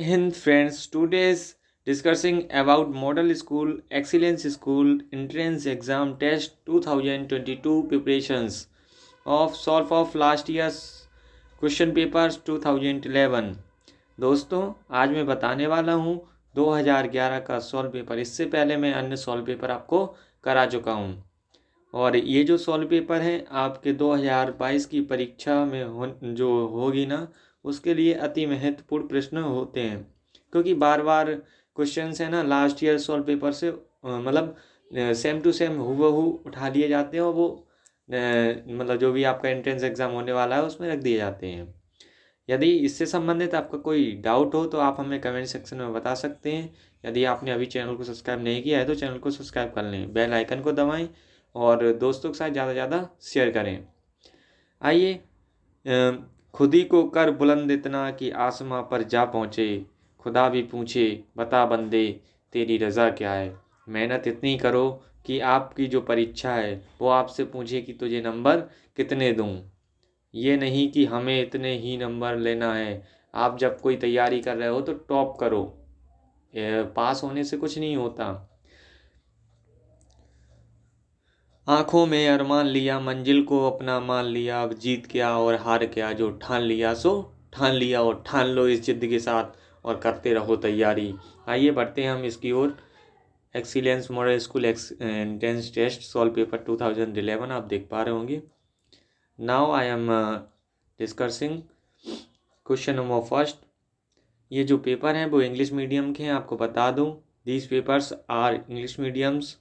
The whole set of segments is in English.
Hind friends, today's discussing about Model School Excellence School Entrance Exam Test 2022 preparations of last year's question papers 2011। दोस्तों, आज मैं बताने वाला हूँ 2011 का सॉल्व पेपर। इससे पहले मैं अन्य सॉल्व पेपर आपको करा चुका हूँ और ये जो सॉल्व पेपर हैं आपके 2022 की परीक्षा में जो होगी ना, उसके लिए अति महत्वपूर्ण प्रश्न होते हैं, क्योंकि बार बार क्वेश्चंस है ना लास्ट ईयर सॉल्व पेपर से मतलब सेम टू सेम हूबहू उठा लिए जाते हैं और वो मतलब जो भी आपका एंट्रेंस एग्ज़ाम होने वाला है उसमें रख दिए जाते हैं। यदि इससे संबंधित आपका कोई डाउट हो तो आप हमें कमेंट सेक्शन में बता सकते हैं। यदि आपने अभी चैनल को सब्सक्राइब नहीं किया है तो चैनल को सब्सक्राइब कर लें, बेल आइकन को दबाएं और दोस्तों के साथ ज़्यादा से ज़्यादा शेयर करें। आइए, खुद ही को कर बुलंद इतना कि आसमां पर जा पहुँचे, खुदा भी पूछे बता बंदे तेरी रज़ा क्या है। मेहनत इतनी करो कि आपकी जो परीक्षा है वो आपसे पूछे कि तुझे नंबर कितने दूँ। ये नहीं कि हमें इतने ही नंबर लेना है। आप जब कोई तैयारी कर रहे हो तो टॉप करो, पास होने से कुछ नहीं होता। आंखों में अरमान लिया, मंजिल को अपना मान लिया, अब जीत क्या और हार क्या, जो ठान लिया सो ठान लिया और ठान लो इस जिद के साथ और करते रहो तैयारी। आइए बढ़ते हैं हम इसकी ओर। Excellence model school entrance test solve paper 2011 आप देख पा रहे होंगे। Now I am discussing question number first. ये जो पेपर हैं वो इंग्लिश मीडियम के हैं, आपको बता दूं these papers are English mediums.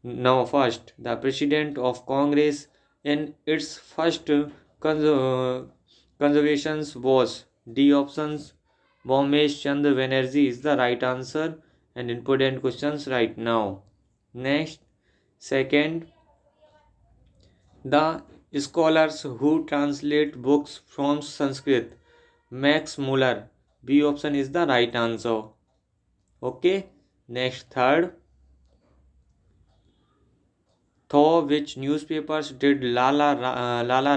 Now first, the President of Congress in its first conservations was D options. Bhawmesh Chandra Banerjee is the right answer and important questions right now. Next, second, the scholars who translate books from Sanskrit. Max Muller. B option is the right answer. Okay. Next, third, through which newspapers did Lala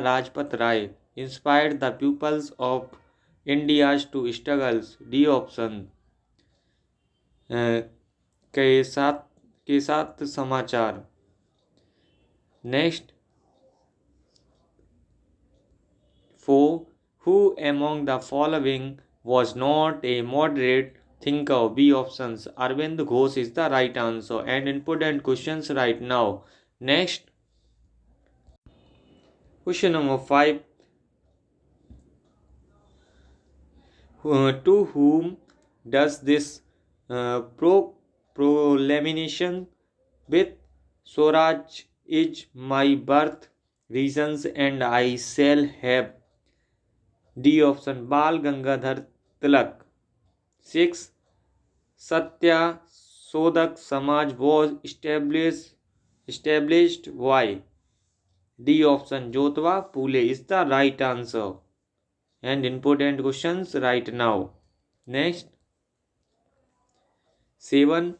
Rajpat Rai inspired the pupils of India to struggles? D option. के साथ समाचार। Next, 4. Who among the following was not a moderate thinker? B options. Arvind Ghosh is the right answer and important questions right now. Next, question number 5. To whom does this proclamation with Swaraj is my birth reasons and I shall have? D option. Bal Gangadhar Tilak. 6. Satya Sodak Samaj was established why? D option. Jyotiba Phule is the right answer and important questions right now. Next, 7.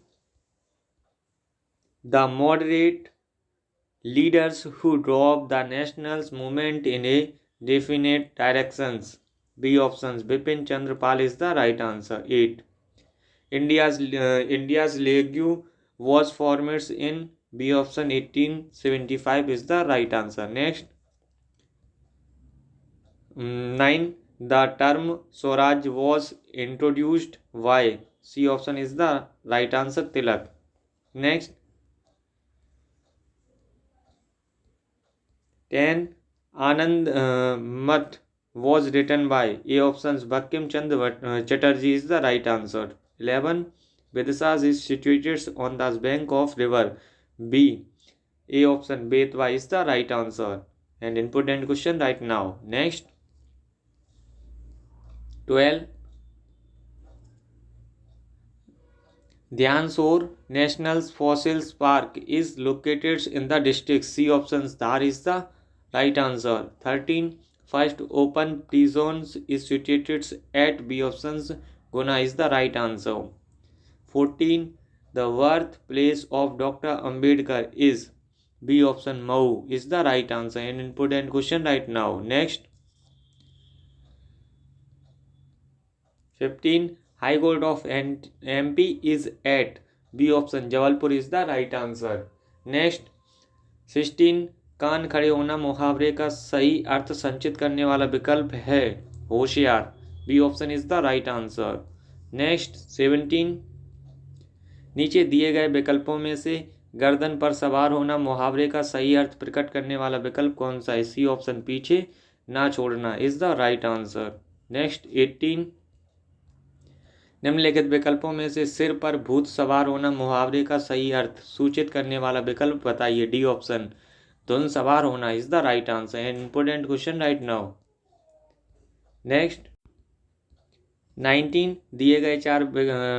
The moderate leaders who drove the national movement in a definite directions. B options. Bipin Chandra Pal is the right answer. 8. India's league was formed in B option 1875 is the right answer. Next, 9. The term Swaraj was introduced why? C option is the right answer. Tilak. Next, 10. Anand Mat was written by. A options. Bankim Chandra Chatterjee is the right answer. 11. Vidisas is situated on the bank of river. B. A option. Betwa is the right answer and important question right now. Next, 12. Dhyansor National Fossils Park is located in the district. C options. Dhar is the right answer. 13. First open T-zones is situated at B options. Guna is the right answer. 14. The birthplace of Dr. Ambedkar is B option. Mau is the right answer and important question right now. Next, 15. High Court of MP is at B option Jabalpur is the right answer. Next. 16. कान खड़े होना मुहावरे का सही अर्थ संचित करने वाला विकल्प है होशियार. B option is the right answer. Next. 17. नीचे दिए गए विकल्पों में से गर्दन पर सवार होना मुहावरे का सही अर्थ प्रकट करने वाला विकल्प कौन सा है? सी ऑप्शन पीछे ना छोड़ना is the right answer. Next. 18. निम्नलिखित विकल्पों में से सिर पर भूत सवार होना मुहावरे का सही अर्थ सूचित करने वाला विकल्प बताइए. डी ऑप्शन धुन सवार होना is the right answer. An important question right now. Next. 19. दिए गए 4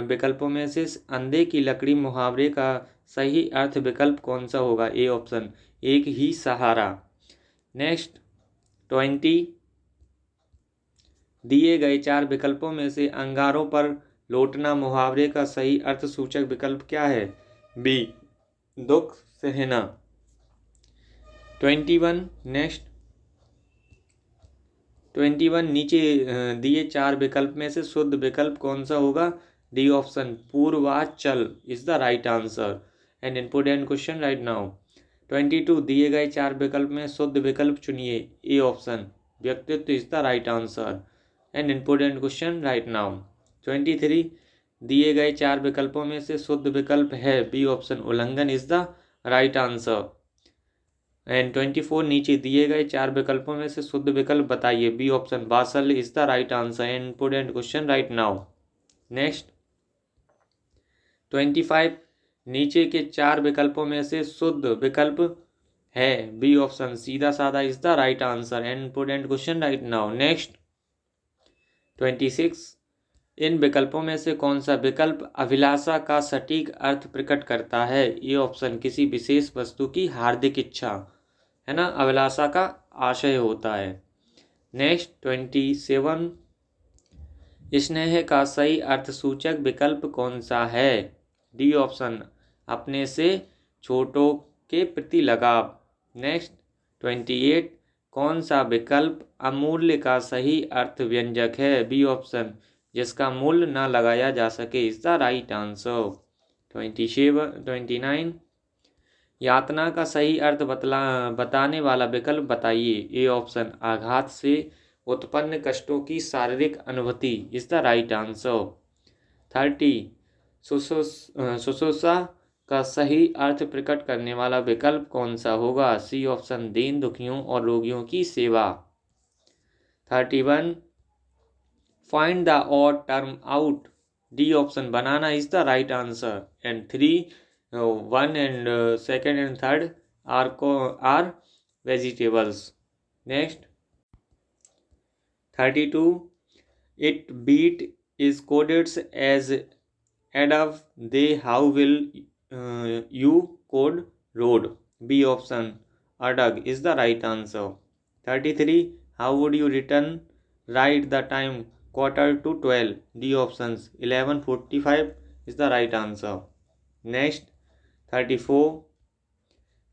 विकल्पों में से अंधे की लकड़ी मुहावरे का सही अर्थ विकल्प कौन सा होगा? ए ऑप्शन एक ही सहारा. नेक्स्ट. 20. दिए गए 4 विकल्पों में से अंगारों पर लौटना मुहावरे का सही अर्थ सूचक विकल्प क्या है? बी दुख सहना. 21. नेक्स्ट. 21. नीचे दिए 4 विकल्प में से शुद्ध विकल्प कौन सा होगा? डी ऑप्शन पूर्वाचल is the right answer. An important question right now. 22. दिए गए 4 विकल्प में शुद्ध विकल्प चुनिए. ए ऑप्शन व्यक्तित्व is the right answer. An important question right now. 23. दिए गए 4 विकल्पों में से शुद्ध विकल्प है. बी ऑप्शन उल्लंघन is the right answer. And 24. नीचे दिए गए 4 विकल्पों में से शुद्ध विकल्प बताइए. बी ऑप्शन वात्सल्य is the right answer. And important question right now. Next. 25. नीचे के 4 विकल्पों में से शुद्ध विकल्प है. बी ऑप्शन सीधा साधा is the right answer. And important question right now. Next. 26. इन विकल्पों में से कौन सा विकल्प अभिलाषा का सटीक अर्थ प्रकट करता है? ये ऑप्शन किसी विशेष वस्तु की हार्दिक इच्छा है ना, अभिलाषा का आशय होता है. नेक्स्ट. 27. स्नेह का सही अर्थ सूचक विकल्प कौन सा है? डी ऑप्शन अपने से छोटों के प्रति लगाव. नेक्स्ट. 28. कौन सा विकल्प अमूल्य का सही अर्थ व्यंजक है? बी ऑप्शन जिसका मूल्य न लगाया जा सके इज द राइट आंसर. 29. यातना का सही अर्थ बताने वाला विकल्प बताइए. ए ऑप्शन आघात से उत्पन्न कष्टों की शारीरिक अनुभूति इज द राइट आंसर. 30. शुश्रूषा का सही अर्थ प्रकट करने वाला विकल्प कौन सा होगा? सी ऑप्शन दीन दुखियों और रोगियों की सेवा. 31. Find the odd term out. D option banana is the right answer. And 3, 1 and 2nd and 3rd are vegetables. Next. 32. It beat is coded as adv. They how will you code road? B option adag is the right answer. 33. How would you write the time 11:45? D options 11:45 is the right answer. Next. 34.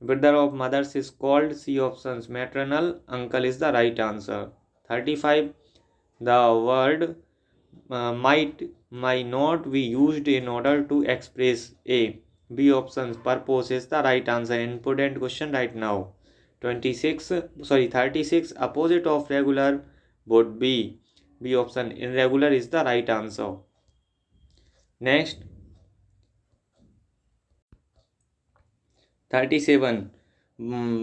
Brother of mothers is called. C options maternal. Uncle is the right answer. 35. The word might not be used in order to express a. B options purpose is the right answer. Important question right now. 36. Opposite of regular would be. B option irregular is the right answer. Next. 37.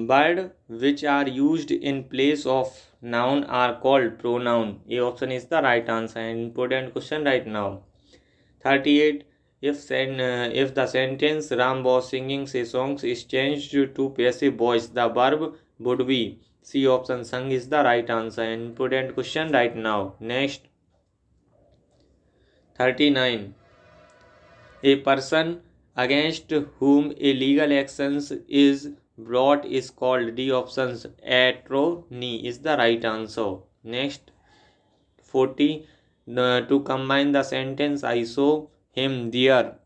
Word which are used in place of noun are called pronoun. A option is the right answer. Important question right now. 38. If the sentence Ram was singing a song is changed to passive voice, the verb would be. C option sung is the right answer. Important question right now. Next. 39. A person against whom a legal action is brought is called. D options attorney is the right answer. Next. 40. To combine the sentence I saw him there,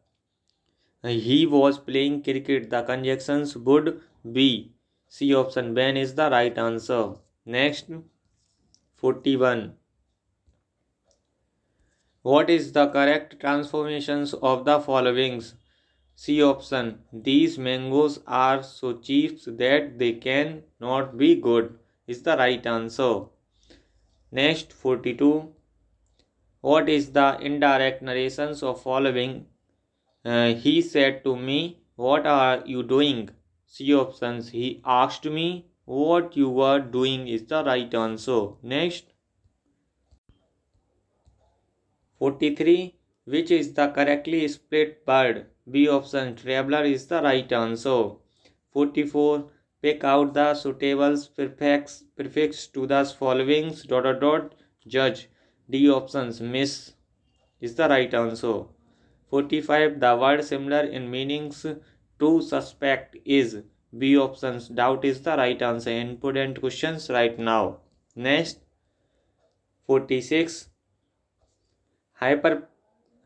he was playing cricket, the conjunctions would be. C option when is the right answer. Next. 41. What is the correct transformations of the followings? C option. These mangoes are so cheap that they can not be good is the right answer. Next 42. What is the indirect narrations of following? He said to me, "What are you doing?" C options. He asked me what you were doing is the right answer. Next 43. Which is the correctly split bird? B option. Traveler is the right answer. 44. Pick out the suitable prefix to the following judge. D options. Miss is the right answer. 45. The word similar in meanings to suspect is B options. Doubt is the right answer. Important questions right now. Next 46. Hyper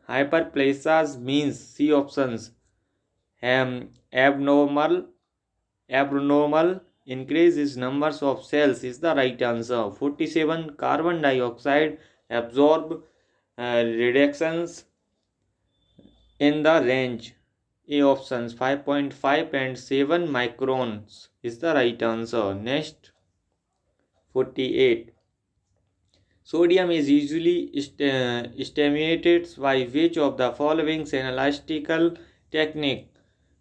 hyperplasias means C options. Abnormal increase in numbers of cells is the right answer. 47. Carbon dioxide absorb reductions in the range. A options 5.5 and 7 microns is the right answer. Next 48. Sodium is usually stimulated by which of the following analytical technique?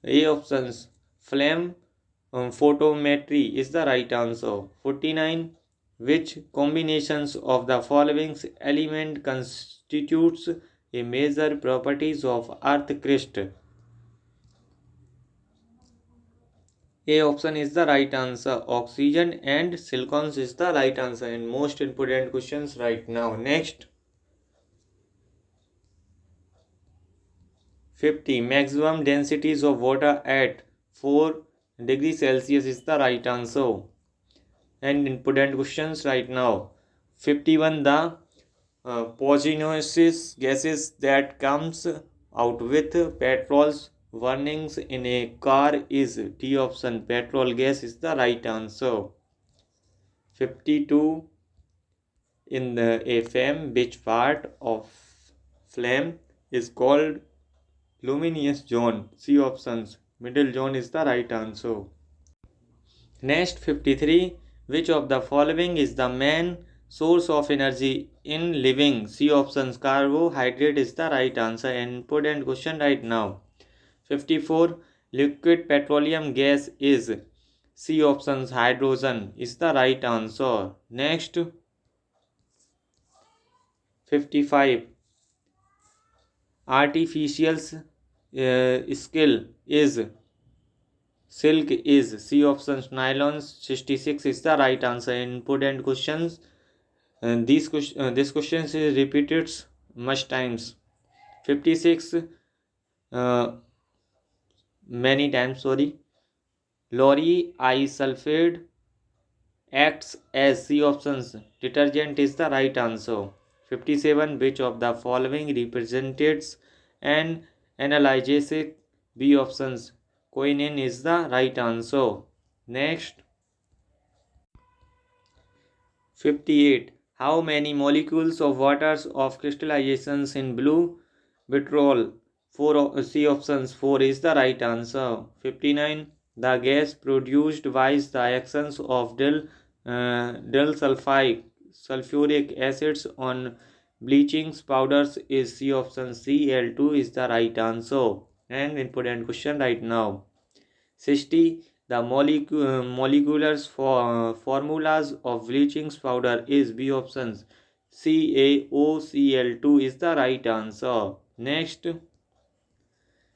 A options flame photometry is the right answer. 49. Which combinations of the following element constitutes a major properties of earth crust? A option is the right answer. Oxygen and silicons is the right answer. And most important questions right now. Next 50. Maximum densities of water at 4 degrees Celsius is the right answer. And important questions right now. 51. The poisonous gases that comes out with petrol's warnings in a car is D option. Petrol gas is the right answer. 52. In the a flame, which part of flame is called luminous zone? C options. Middle zone is the right answer. Next 53. Which of the following is the main source of energy in living? C options. Carbohydrate is the right answer. And important question right now. 54. Liquid petroleum gas is C options. Hydrogen is the right answer. Next 55. Artificial skill is silk is C options. Nylons 66 is the right answer. Important questions. This question is repeated much times. 56 many times. Sorry. Lorry sulfide acts as C options. Detergent is the right answer. 57. Which of the following represents an analgesic? B options. Quinine is the right answer. Next 58. How many molecules of waters of crystallizations in blue vitriol? 4 C options. 4 is the right answer. 59. The gas produced by the actions of del sulfuric acids on bleaching powders is C option. Cl2 is the right answer. And important question right now. 60. The molecular formulas of bleaching powder is B options. CaOCl2 is the right answer. Next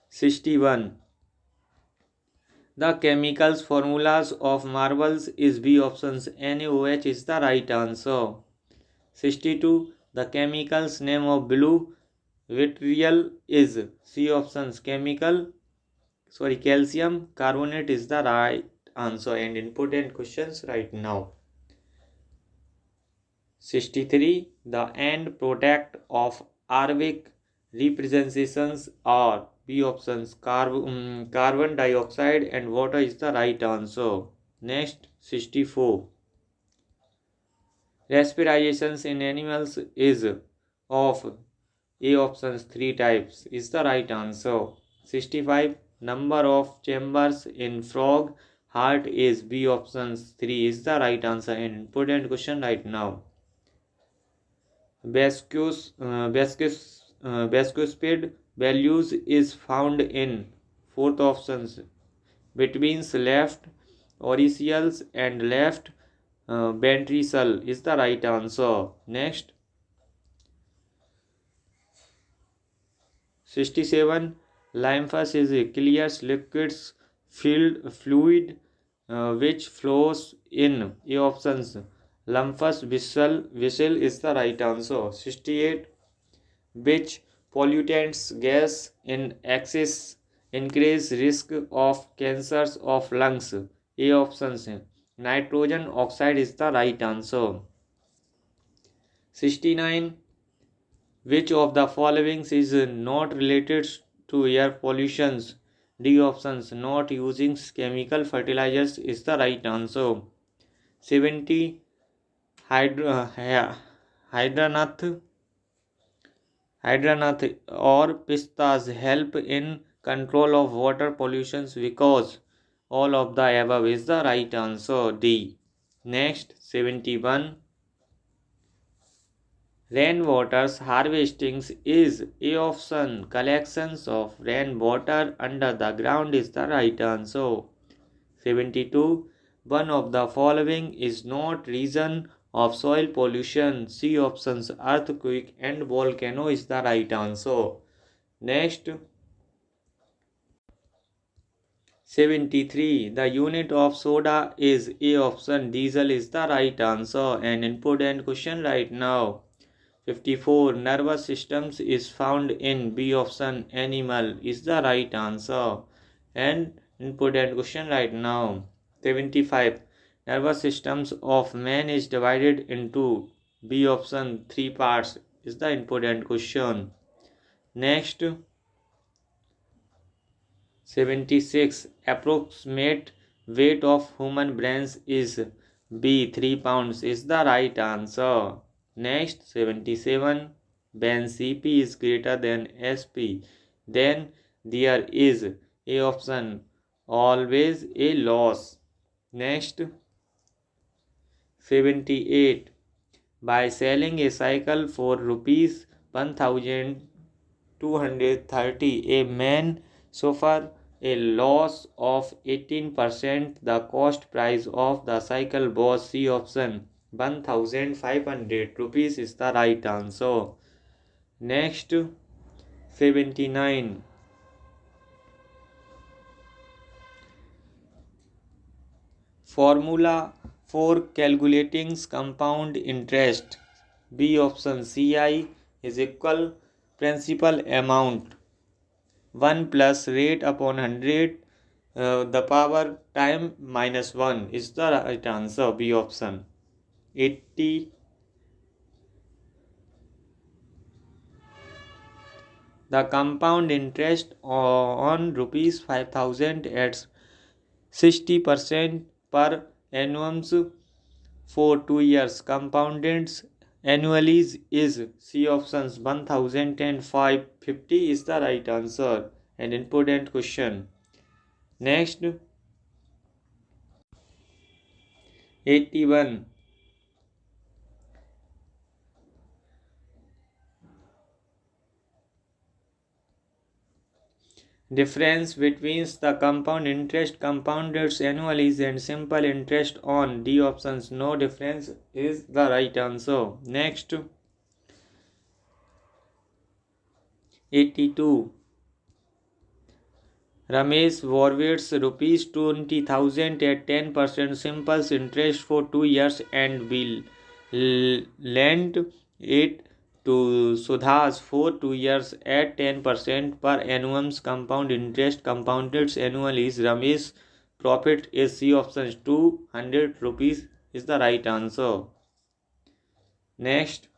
61. The chemicals formulas of marbles is B options. NaOH is the right answer. 62. The chemicals name of blue vitriol is C options. Calcium carbonate is the right answer. And important questions right now. 63. The end product of Arvic representations are B options. Carbon dioxide and water is the right answer. Next 64. Respirations in animals is of A options 3 types is the right answer. 65. Number of chambers in frog heart is B options 3 is the right answer. An important question right now. Bascuspid values is found in fourth options between left auricles and left ventricle is the right answer. Next, 67. Lymphus is a clear liquids filled fluid which flows in A options. Lymphus vessel is the right answer. 68. Which pollutants gas in excess increase risk of cancers of lungs? A options. Nitrogen oxide is the right answer. 69. Which of the following is not related to air pollution? D options. Not using chemical fertilizers is the right answer. 70. Hydranath or pistas help in control of water pollution because all of the above is the right answer. D. Next, 71. Rainwater harvesting is A option. Collections of rainwater under the ground is the right answer. 72. One of the following is not reason of soil pollution. C options earthquake and volcano is the right answer. Next, 73. The unit of soda is A option. Diesel is the right answer. An important question right now. 54. Nervous systems is found in B option. Animal is the right answer. And important question right now. 75. Nervous systems of man is divided into B option 3 parts is the important question. Next, 76. Approximate weight of human brains is B 3 pounds is the right answer. Next, 77. When CP is greater than SP, then there is A option always a loss. Next, 78. By selling a cycle for rupees 1230, a man suffer a loss of 18%. The cost price of the cycle was C option 1500 rupees is the right answer. Next, 79. Formula for calculating compound interest. B option CI is equal principal amount 1 plus rate upon 100 the power time minus 1 is the right answer. B option. 80. The compound interest on rupees 5000 at 60% per annum for 2 years compounded annually is C options 100550 is the right answer. An important question. Next, 81. Difference between the compound interest compounded annually and simple interest on D options. No difference is the right answer. Next, 82. Ramesh Warwitz rupees 20,000 at 10% simple interest for 2 years and will lend it to Sudhas for 2 years at 10% per annum compound interest compounded annually. Ramesh profit is C options 200 rupees is the right answer. Next,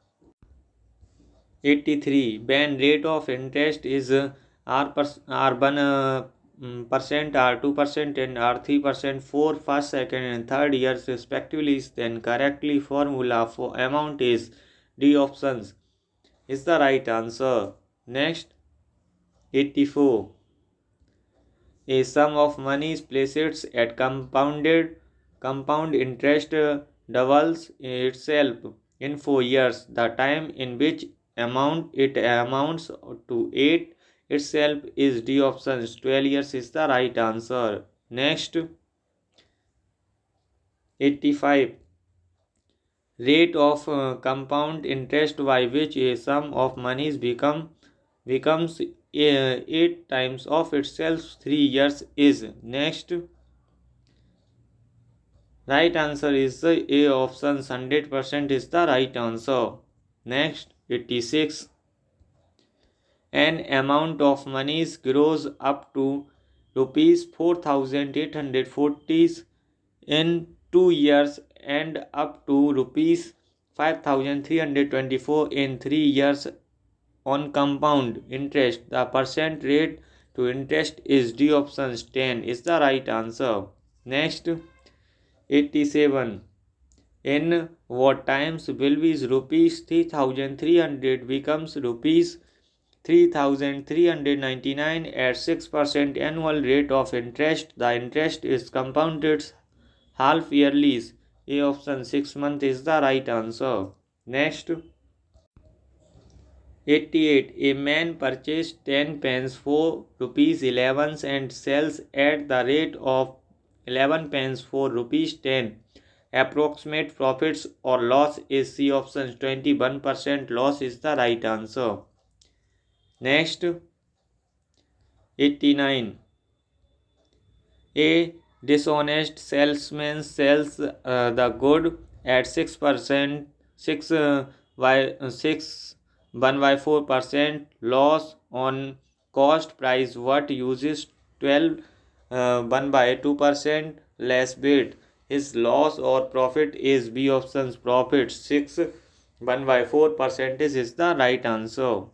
83. When rate of interest is R1% R2% and R3% for first, second and third years respectively, then correctly formula for amount is D options is the right answer. Next, 84. A sum of money placed at compound interest doubles itself in 4 years. The time in which amount it amounts to 8 itself is D options. 12 years is the right answer. Next, 85. Rate of compound interest by which a sum of monies becomes 8 times of itself 3 years is. Next, right answer is the A option. 100% is the right answer. Next, 86. An amount of monies grows up to rupees 4,840 in 2 years and up to rupees 5,324 in 3 years on compound interest. The percent rate to interest is D options. 10 is the right answer. Next, 87. In what times will be rupees 3,300 becomes rupees 3,399 at 6% annual rate of interest? The interest is compounded half yearly. A option 6 months is the right answer. Next, 88. A man purchased 10 pence for rupees 11 and sells at the rate of 11 pence for rupees 10. Approximate profits or loss is C option. 21% loss is the right answer. Next, 89. A dishonest salesman sells the good at 6%, 6 by 6 1 by 4% loss on cost price. What uses 12 1 by 2% less bid? His loss or profit is B options. Profit 6 1 by 4% is the right answer.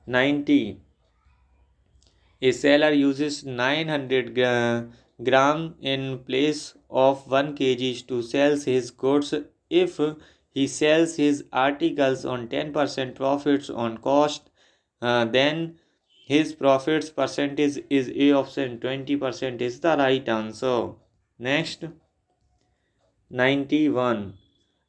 90. A seller uses 900 gram in place of 1 kg to sell his goods. If he sells his articles on 10% profits on cost, then his profits percentage is A option. 20% is the right answer. Next, 91.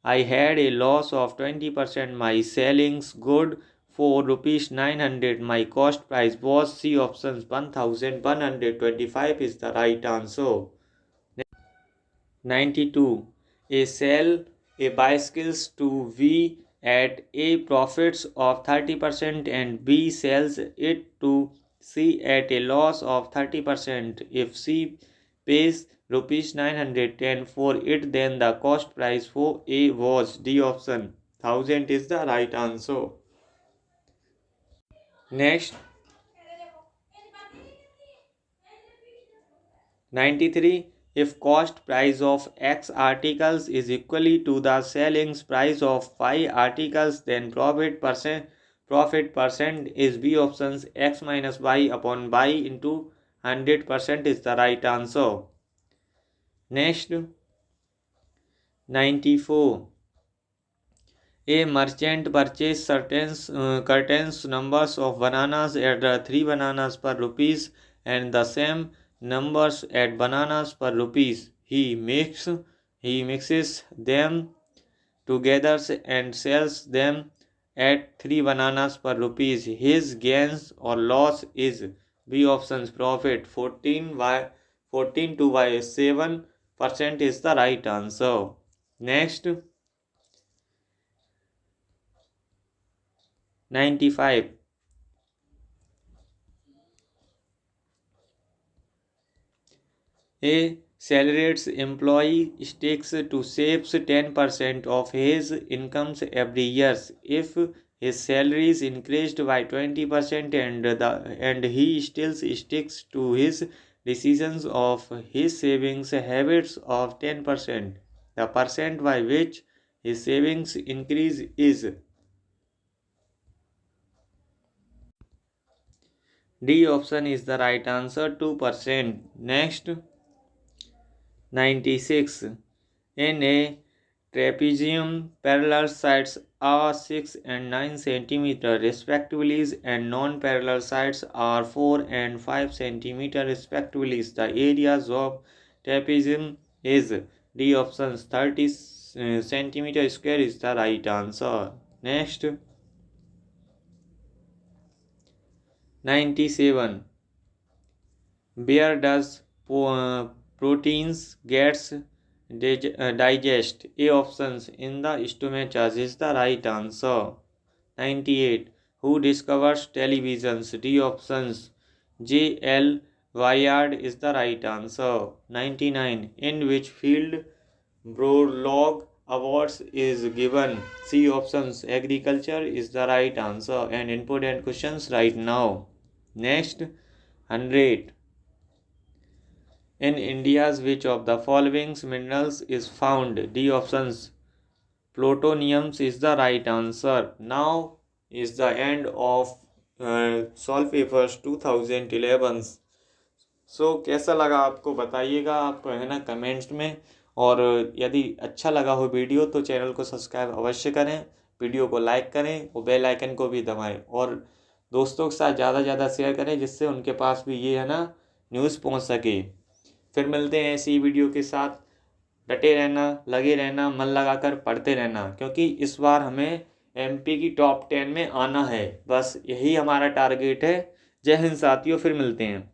I had a loss of 20%. My sellings good for rupees 900. My cost price was C options. 1,125 is the right answer. 92. A sell a bicycles to V at A profits of 30% and B sells it to C at a loss of 30%. If C pays rupees 910 for it, then the cost price for A was D option. 1000 is the right answer. Next, 93. If cost price of X articles is equally to the selling price of Y articles, then profit percent is B options. X minus Y upon Y into 100% is the right answer. Next, 94. A merchant purchased certain curtains numbers of bananas at 3 bananas per rupees and the same numbers at bananas per rupees. He mixes them together and sells them at 3 bananas per rupees. His gains or loss is B options. Profit 14 to by 7% is the right answer. Next, 95. A salaried employee sticks to saves 10% of his incomes every year. If his salary is increased by 20% and he still sticks to his decisions of his savings habits of 10%, the percent by which his savings increase is D option is the right answer. 2%. Next, 96. In a Trapezium parallel sides are 6 and 9 centimeter respectively, and non-parallel sides are 4 and 5 centimeter respectively. The areas of trapezium is D options 30 centimeter square is the right answer. Next, 97. Where does proteins gets digest? A options in the stomach is the right answer. 98. Who discovers televisions? D options. J. L. Wyatt is the right answer. 99. In which field Borlaug Awards is given? C options. Agriculture is the right answer. And important questions right now. Next, 100. In India's which of the following minerals is found? D options. Plutonium is the right answer. Now is the end of solve papers 2011। सो कैसा लगा आपको बताइएगा आप है ना comments में। और यदि अच्छा लगा हो वीडियो तो चैनल को सब्सक्राइब अवश्य करें, वीडियो को लाइक करें और बेल आइकन को भी दबाएं और दोस्तों के साथ ज़्यादा से ज़्यादा शेयर करें जिससे उनके पास भी ये है ना न्यूज़ पहुंच सके। फिर मिलते हैं ऐसी वीडियो के साथ। डटे रहना, लगे रहना, मन लगाकर पढ़ते रहना, क्योंकि इस बार हमें एमपी की टॉप 10 में आना है। बस यही हमारा टारगेट है। जय हिंद साथियों, फिर मिलते हैं।